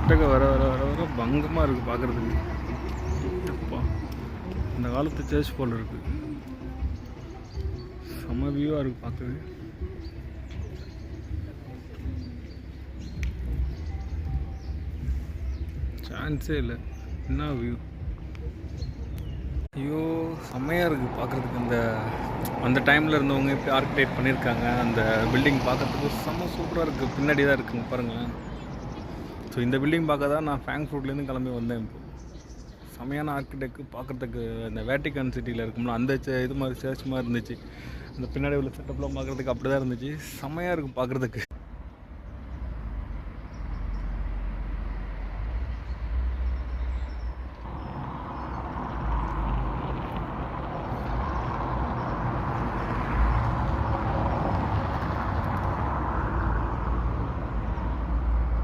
கிட்டக்க வர வர வர வர பங்கமாக இருக்குது பார்க்குறதுக்கு. அப்பா இந்த காலத்து சர்ச் போல் இருக்குது. செம்ம வியூவாக இருக்குது பார்க்குறது. சான்ஸே இல்லை. என்ன வியூ! ஐயோ செம்மையாக இருக்குது பார்க்குறதுக்கு. அந்த டைமில் இருந்தவங்க எப்படி ஆர்கிடெக்ட் பண்ணியிருக்காங்க. அந்த பில்டிங் பார்க்குறதுக்கு செம்ம சூப்பராக இருக்குது. பின்னாடி தான் இருக்குங்க பாருங்களேன். ஸோ இந்த பில்டிங் பார்க்க தான் நான் ஃப்ராங்க்ஃபர்ட்லேருந்து கிளம்பி வந்தேன். இப்போ செம்மையான ஆர்கிடெக்ட் பார்க்குறதுக்கு. இந்த வேட்டிக்கன் சிட்டியில் இருக்கும்ல அந்த இது மாதிரி சர்ச் மாதிரி இருந்துச்சு. அந்த பின்னாடி உள்ள செட்டப்லாம் பார்க்குறதுக்கு அப்படி தான் இருந்துச்சு. செம்மையாக இருக்கும் பார்க்குறதுக்கு.